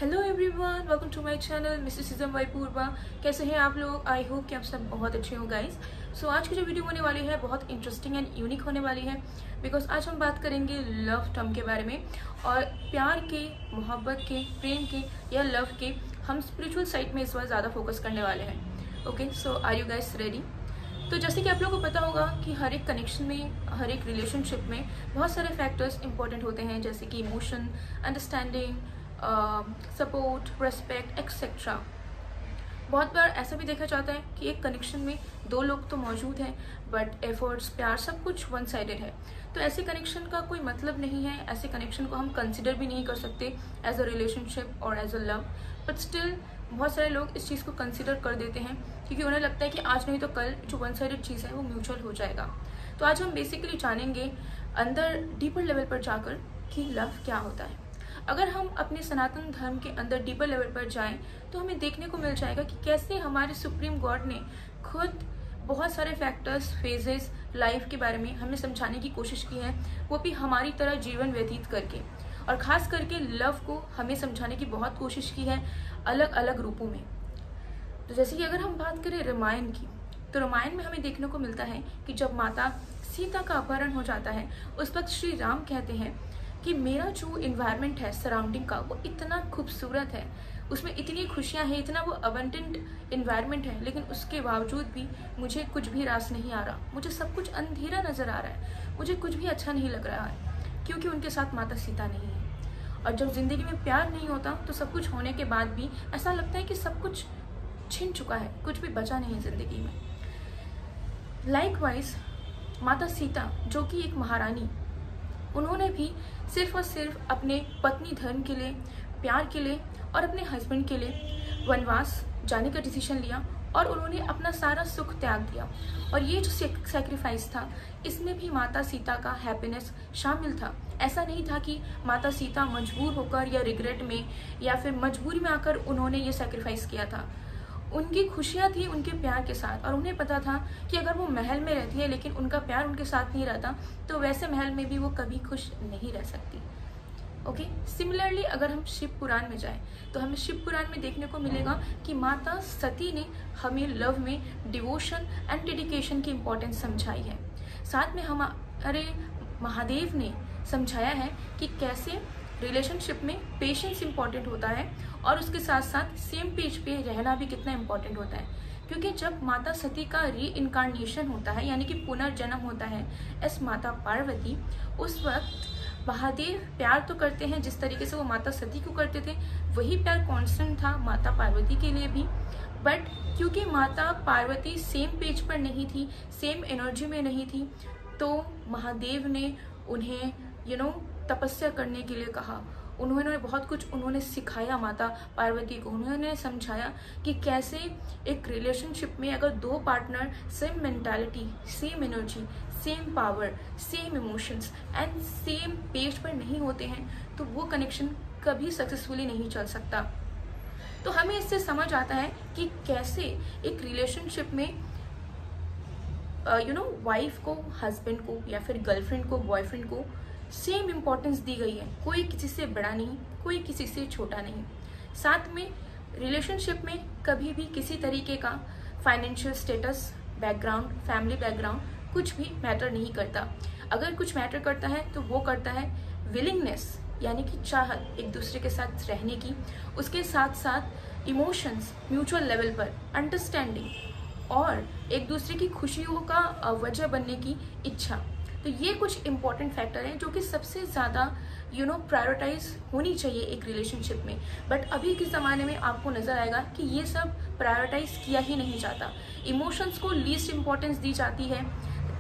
Hello everyone, welcome to my channel Mrs सिजम वाई पूर्वा। कैसे हैं आप लोग? आई होप कि आप सब बहुत अच्छे हो गाइस। सो आज की जो वीडियो होने वाली है बहुत इंटरेस्टिंग एंड यूनिक होने वाली है, बिकॉज आज हम बात करेंगे लव टर्म के बारे में और प्यार के, मोहब्बत के, प्रेम के या लव के हम स्पिरिचुअल साइड में इस बार ज़्यादा फोकस करने वाले हैं। Okay, so are you guys ready? तो जैसे कि आप लोगों को पता होगा कि हर एक कनेक्शन में, हर एक रिलेशनशिप में बहुत सारे फैक्टर्स इंपॉर्टेंट होते हैं, जैसे कि emotion, understanding, support, respect etcetera. बहुत बार ऐसा भी देखा जाता है कि एक कनेक्शन में दो लोग तो मौजूद हैं बट एफर्ट्स, प्यार सब कुछ वन साइडेड है। तो ऐसे कनेक्शन का कोई मतलब नहीं है, ऐसे कनेक्शन को हम कंसिडर भी नहीं कर सकते एज अ रिलेशनशिप और as a love. But still बहुत सारे लोग इस चीज़ को कंसिडर कर देते हैं क्योंकि उन्हें लगता है कि आज नहीं तो कल जो वन साइडेड चीज़ है वो म्यूचुअल हो जाएगा। तो आज हम बेसिकली जानेंगे अंदर डीपर लेवल पर जाकर कि लव क्या होता है। अगर हम अपने सनातन धर्म के अंदर डीपर लेवल पर जाएं तो हमें देखने को मिल जाएगा कि कैसे हमारे सुप्रीम गॉड ने खुद बहुत सारे फैक्टर्स, फेजेस लाइफ के बारे में हमें समझाने की कोशिश की है, वो भी हमारी तरह जीवन व्यतीत करके, और खास करके लव को हमें समझाने की बहुत कोशिश की है अलग अलग रूपों में। तो जैसे कि अगर हम बात करें रामायण की, तो रामायण में हमें देखने को मिलता है कि जब माता सीता का अपहरण हो जाता है उस वक्त श्री राम कहते हैं कि मेरा जो इन्वायरमेंट है सराउंडिंग का वो इतना खूबसूरत है, उसमें इतनी खुशियां हैं, इतना वो अबंडेंट इन्वायरमेंट है, लेकिन उसके बावजूद भी मुझे कुछ भी रास नहीं आ रहा, मुझे सब कुछ अंधेरा नजर आ रहा है, मुझे कुछ भी अच्छा नहीं लग रहा है क्योंकि उनके साथ माता सीता नहीं है। और जब जिंदगी में प्यार नहीं होता तो सब कुछ होने के बाद भी ऐसा लगता है कि सब कुछ छिन चुका है, कुछ भी बचा नहीं है जिंदगी में। लाइकवाइज माता सीता जो कि एक महारानी, उन्होंने भी सिर्फ और सिर्फ अपने पत्नी धर्म के लिए, प्यार के लिए और अपने हस्बैंड के लिए वनवास जाने का डिसीजन लिया और उन्होंने अपना सारा सुख त्याग दिया। और ये जो सेक्रीफाइस था इसमें भी माता सीता का हैप्पीनेस शामिल था। ऐसा नहीं था कि माता सीता मजबूर होकर या रिग्रेट में या फिर मजबूरी में आकर उन्होंने ये सेक्रीफाइस किया था। उनकी खुशियाँ थी उनके प्यार के साथ, और उन्हें पता था कि अगर वो महल में रहती है लेकिन उनका प्यार उनके साथ नहीं रहता तो वैसे महल में भी वो कभी खुश नहीं रह सकती। ओके, सिमिलरली अगर हम शिव पुराण में जाएं तो हमें शिव पुराण में देखने को मिलेगा कि माता सती ने हमें लव में डिवोशन एंड डेडिकेशन की इम्पोर्टेंस समझाई है। साथ में हमारे महादेव ने समझाया है कि कैसे रिलेशनशिप में पेशेंस इंपॉर्टेंट होता है और उसके साथ साथ सेम पेज पे रहना भी कितना इंपॉर्टेंट होता है। क्योंकि जब माता सती का री इनकारनेशन होता है, यानी कि पुनर्जन्म होता है एस माता पार्वती, उस वक्त महादेव प्यार तो करते हैं जिस तरीके से वो माता सती को करते थे, वही प्यार कांस्टेंट था माता पार्वती के लिए भी। बट क्योंकि माता पार्वती सेम पेज पर नहीं थी, सेम एनर्जी में नहीं थी, तो महादेव ने उन्हें तपस्या करने के लिए कहा। उन्होंने बहुत कुछ उन्होंने सिखाया माता पार्वती को, उन्होंने समझाया कि कैसे एक रिलेशनशिप में अगर दो partner same mentality, same energy, same power, same emotions and same page पर नहीं होते हैं तो वो कनेक्शन कभी सक्सेसफुली नहीं चल सकता। तो हमें इससे समझ आता है कि कैसे एक रिलेशनशिप में वाइफ को हस्बैंड को या फिर गर्लफ्रेंड को बॉयफ्रेंड को सेम इम्पोर्टेंस दी गई है। कोई किसी से बड़ा नहीं, कोई किसी से छोटा नहीं। साथ में रिलेशनशिप में कभी भी किसी तरीके का financial status, background, family background कुछ भी मैटर नहीं करता। अगर कुछ मैटर करता है तो वो करता है विलिंगनेस, यानी कि चाहत एक दूसरे के साथ रहने की, उसके साथ साथ इमोशंस म्यूचुअल लेवल पर, अंडरस्टैंडिंग और एक दूसरे की खुशियों का वजह बनने की इच्छा। तो ये कुछ इंपॉर्टेंट फैक्टर हैं जो कि सबसे ज़्यादा प्रायोरिटाइज होनी चाहिए एक रिलेशनशिप में। बट अभी के ज़माने में आपको नज़र आएगा कि ये सब प्रायोरिटाइज किया ही नहीं जाता। इमोशंस को लीस्ट इम्पॉर्टेंस दी जाती है,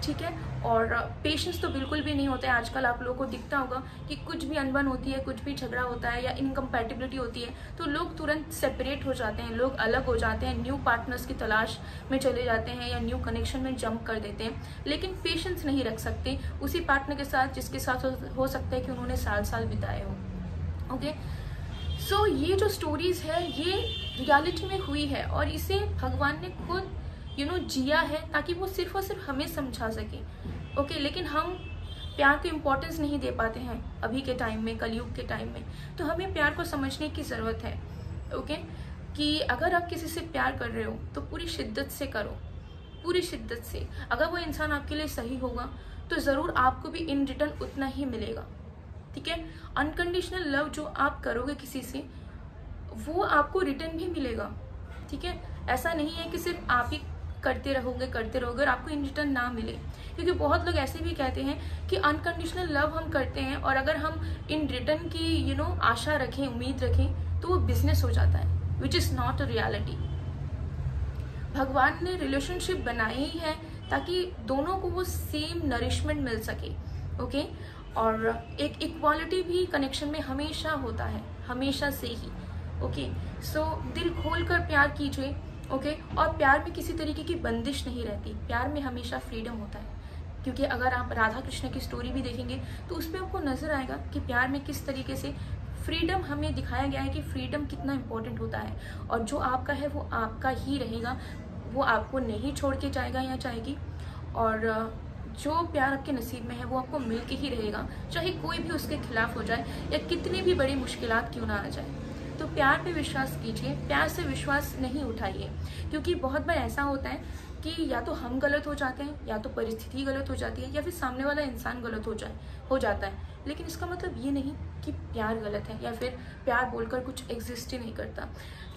ठीक है, और पेशेंस तो बिल्कुल भी नहीं होता है। आजकल आप लोगों को दिखता होगा कि कुछ भी अनबन होती है, कुछ भी झगड़ा होता है या इनकम्पैटिबिलिटी होती है तो लोग तुरंत सेपरेट हो जाते हैं, लोग अलग हो जाते हैं, न्यू पार्टनर्स की तलाश में चले जाते हैं या न्यू कनेक्शन में जंप कर देते हैं, लेकिन पेशेंस नहीं रख सकते उसी पार्टनर के साथ जिसके साथ हो सकता है कि उन्होंने साल साल बिताए हो। ओके, सो ये जो स्टोरीज है ये रियलिटी में हुई है और इसे भगवान ने खुद जिया है ताकि वो सिर्फ और सिर्फ हमें समझा सके। ओके, लेकिन हम प्यार को इम्पोर्टेंस नहीं दे पाते हैं अभी के टाइम में, कलयुग के टाइम में। तो हमें प्यार को समझने की ज़रूरत है। ओके, कि अगर आप किसी से प्यार कर रहे हो तो पूरी शिद्दत से करो, पूरी शिद्दत से। अगर वो इंसान आपके लिए सही होगा तो ज़रूर आपको भी इन रिटर्न उतना ही मिलेगा। ठीक है, अनकंडीशनल लव जो आप करोगे किसी से, वो आपको रिटर्न भी मिलेगा। ठीक है, ऐसा नहीं है कि सिर्फ आप ही करते रहोगे और आपको इन रिटर्न ना मिले। क्योंकि बहुत लोग ऐसे भी कहते हैं कि अनकंडीशनल लव हम करते हैं और अगर हम इन रिटर्न की आशा रखें, उम्मीद रखें, तो वो बिजनेस हो जाता है, which is not a reality. भगवान ने रिलेशनशिप बनाई ही है ताकि दोनों को वो सेम नरिशमेंट मिल सके। ओके, और एक इक्वालिटी भी कनेक्शन में हमेशा होता है, हमेशा से ही। ओके, सो दिल खोल कर प्यार कीजिए। ओके, और प्यार में किसी तरीके की बंदिश नहीं रहती, प्यार में हमेशा फ्रीडम होता है। क्योंकि अगर आप राधा कृष्ण की स्टोरी भी देखेंगे तो उसमें आपको नजर आएगा कि प्यार में किस तरीके से फ्रीडम हमें दिखाया गया है, कि फ्रीडम कितना इम्पोर्टेंट होता है। और जो आपका है वो आपका ही रहेगा, वो आपको नहीं छोड़ के जाएगा या जाएगी। और जो प्यार आपके नसीब में है वो आपको मिल के ही रहेगा, चाहे कोई भी उसके खिलाफ हो जाए या कितनी भी बड़ी मुश्किलात क्यों ना आ जाए। तो प्यार पे विश्वास कीजिए, प्यार से विश्वास नहीं उठाइए। क्योंकि बहुत बार ऐसा होता है कि या तो हम गलत हो जाते हैं, या तो परिस्थिति गलत हो जाती है, या फिर सामने वाला इंसान गलत हो जाता है। लेकिन इसका मतलब ये नहीं कि प्यार गलत है या फिर प्यार बोलकर कुछ एग्जिस्ट ही नहीं करता।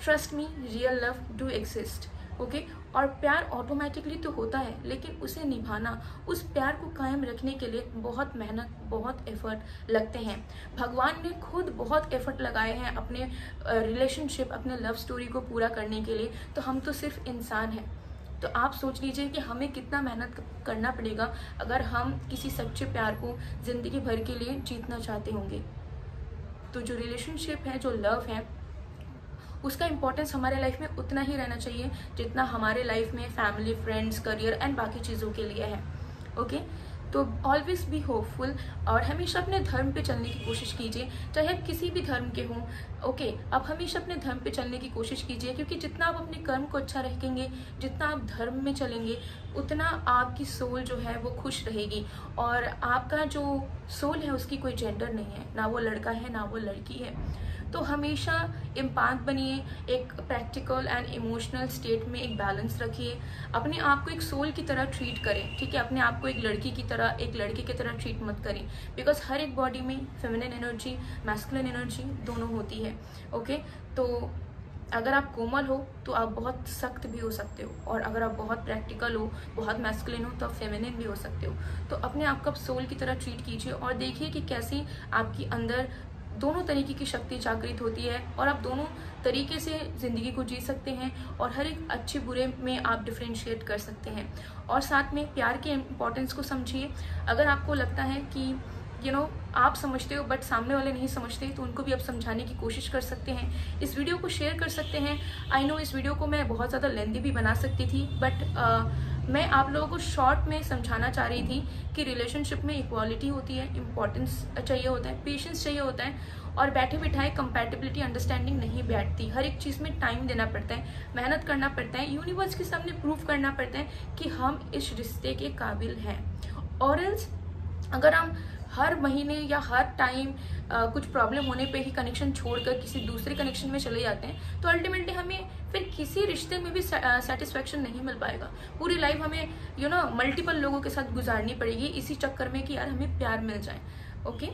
Trust me, real love do exist. Okay, और प्यार ऑटोमेटिकली तो होता है, लेकिन उसे निभाना, उस प्यार को कायम रखने के लिए बहुत मेहनत, बहुत एफर्ट लगते हैं। भगवान ने खुद बहुत एफर्ट लगाए हैं अपने रिलेशनशिप, अपने लव स्टोरी को पूरा करने के लिए। तो हम तो सिर्फ इंसान हैं। तो आप सोच लीजिए कि हमें कितना मेहनत करना पड़ेगा अगर हम किसी सच्चे प्यार को जिंदगी भर के लिए जीतना चाहते होंगे। तो जो रिलेशनशिप है, जो लव है, उसका इम्पोर्टेंस हमारे लाइफ में उतना ही रहना चाहिए जितना हमारे लाइफ में फैमिली, फ्रेंड्स, करियर एंड बाकी चीज़ों के लिए है। ओके, तो ऑलवेज बी होपफुल और हमेशा अपने धर्म पे चलने की कोशिश कीजिए, चाहे आप किसी भी धर्म के हों। ओके, आप हमेशा अपने धर्म पे चलने की कोशिश कीजिए, क्योंकि जितना आप अपने कर्म को अच्छा रखेंगे, जितना आप धर्म में चलेंगे, उतना आपकी सोल जो है वो खुश रहेगी। और आपका जो सोल है उसकी कोई जेंडर नहीं है, ना वो लड़का है ना वो लड़की है। तो हमेशा एम्पैथ बनिए, एक प्रैक्टिकल एंड इमोशनल स्टेट में एक बैलेंस रखिए। अपने आप को एक सोल की तरह ट्रीट करें। ठीक है, अपने आप को एक लड़की की तरह, एक लड़के की तरह ट्रीट मत करें। बिकॉज हर एक बॉडी में फेमिनिन एनर्जी, मैस्कुलिन एनर्जी दोनों होती है। ओके, तो अगर आप कोमल हो तो आप बहुत सख्त भी हो सकते हो, और अगर आप बहुत प्रैक्टिकल हो, बहुत मैस्कुलिन हो, तो आप फेमिनिन भी हो सकते हो। तो अपने आप को आप सोल की तरह ट्रीट कीजिए और देखिए कि कैसे आपकी अंदर दोनों तरीके की शक्ति जागृत होती है और आप दोनों तरीके से ज़िंदगी को जी सकते हैं और हर एक अच्छे बुरे में आप डिफ्रेंशिएट कर सकते हैं। और साथ में प्यार के इम्पोर्टेंस को समझिए। अगर आपको लगता है कि आप समझते हो बट सामने वाले नहीं समझते, तो उनको भी आप समझाने की कोशिश कर सकते हैं। इस वीडियो को शेयर कर सकते हैं। आई नो इस वीडियो को मैं बहुत ज़्यादा लेंथी भी बना सकती थी, बट मैं आप लोगों को शॉर्ट में समझाना चाह रही थी कि रिलेशनशिप में इक्वालिटी होती है, इंपॉर्टेंस चाहिए होता है, पेशेंस चाहिए होता है, और बैठे बिठाए कंपैटिबिलिटी, अंडरस्टैंडिंग नहीं बैठती। हर एक चीज़ में टाइम देना पड़ता है, मेहनत करना पड़ता है, यूनिवर्स के सामने प्रूव करना पड़ता है कि हम इस रिश्ते के काबिल हैं। और एल्स अगर हम हर महीने या हर टाइम कुछ प्रॉब्लम होने पे ही कनेक्शन छोड़कर किसी दूसरे कनेक्शन में चले जाते हैं, तो अल्टीमेटली हमें फिर किसी रिश्ते में भी सेटिस्फैक्शन नहीं मिल पाएगा। पूरी लाइफ हमें मल्टीपल लोगों के साथ गुजारनी पड़ेगी इसी चक्कर में कि यार हमें प्यार मिल जाए। ओके,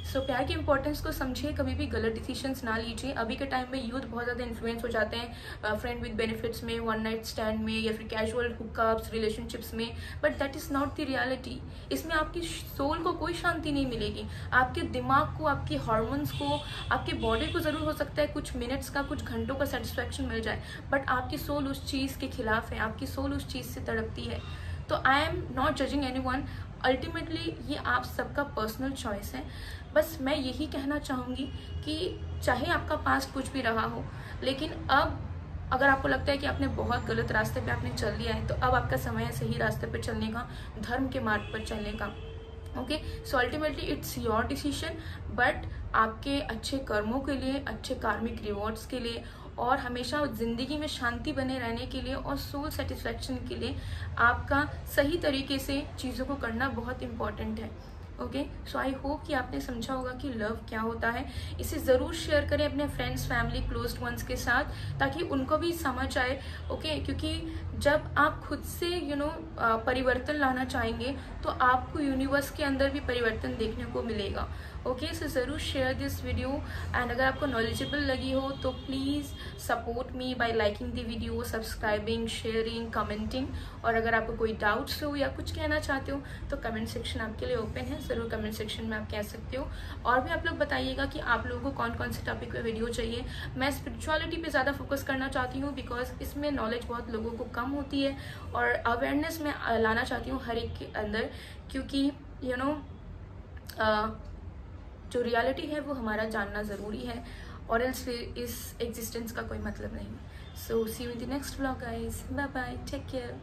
सो प्यार की इंपॉर्टेंस को समझिए, कभी भी गलत डिसीजंस ना लीजिए। अभी के टाइम में यूथ बहुत ज़्यादा इन्फ्लुएंस हो जाते हैं फ्रेंड विद बेनिफिट्स में, वन नाइट स्टैंड में, या फिर कैजुअल हुकअप्स, रिलेशनशिप्स में, but that is not the reality. इसमें आपकी सोल को कोई शांति नहीं मिलेगी। आपके दिमाग को, आपके हार्मोन्स को, आपके बॉडी को ज़रूर हो सकता है कुछ मिनट्स का, कुछ घंटों का सेटिस्फैक्शन मिल जाए, बट आपकी सोल उस चीज़ के खिलाफ है, आपकी सोल उस चीज़ से तड़पती है। तो I am not judging anyone, ultimately ये आप सबका पर्सनल चॉइस है। बस मैं यही कहना चाहूँगी कि चाहे आपका पास्ट कुछ भी रहा हो, लेकिन अब अगर आपको लगता है कि आपने बहुत गलत रास्ते पे आपने चल लिया है, तो अब आपका समय है सही रास्ते पे चलने का, धर्म के मार्ग पर चलने का। Okay, so ultimately it's your decision, but आपके अच्छे कर्मों के लिए, अच्छे कार्मिक रिवॉर्ड्स के लिए, और हमेशा ज़िंदगी में शांति बने रहने के लिए और सोल सेटिस्फैक्शन के लिए आपका सही तरीके से चीज़ों को करना बहुत इम्पॉर्टेंट है। ओके। सो आई होप कि आपने समझा होगा कि लव क्या होता है। इसे ज़रूर शेयर करें अपने फ्रेंड्स, फैमिली, क्लोज्ड वंस के साथ, ताकि उनको भी समझ आए। ओके, क्योंकि जब आप खुद से परिवर्तन लाना चाहेंगे तो आपको यूनिवर्स के अंदर भी परिवर्तन देखने को मिलेगा। ओके, सो ज़रूर शेयर दिस वीडियो, एंड अगर आपको नॉलेजेबल लगी हो तो please support me bye liking the video, subscribing, sharing, commenting. और अगर आपको कोई डाउट्स हो या कुछ कहना चाहते हो तो कमेंट सेक्शन आपके लिए ओपन है, ज़रूर कमेंट सेक्शन में आप कह सकते हो। और भी आप लोग बताइएगा कि आप लोगों को कौन कौन से टॉपिक पे वीडियो चाहिए। मैं स्पिरिचुअलिटी पे ज़्यादा फोकस करना चाहती हूँ, बिकॉज इसमें नॉलेज बहुत लोगों को कम होती है, और अवेयरनेस में लाना चाहती हूँ हर एक के अंदर, क्योंकि जो रियलिटी है वो हमारा जानना ज़रूरी है, और एल्स फिर इस एग्जिस्टेंस का कोई मतलब नहीं। So see you in the next vlog guys, bye bye, take care.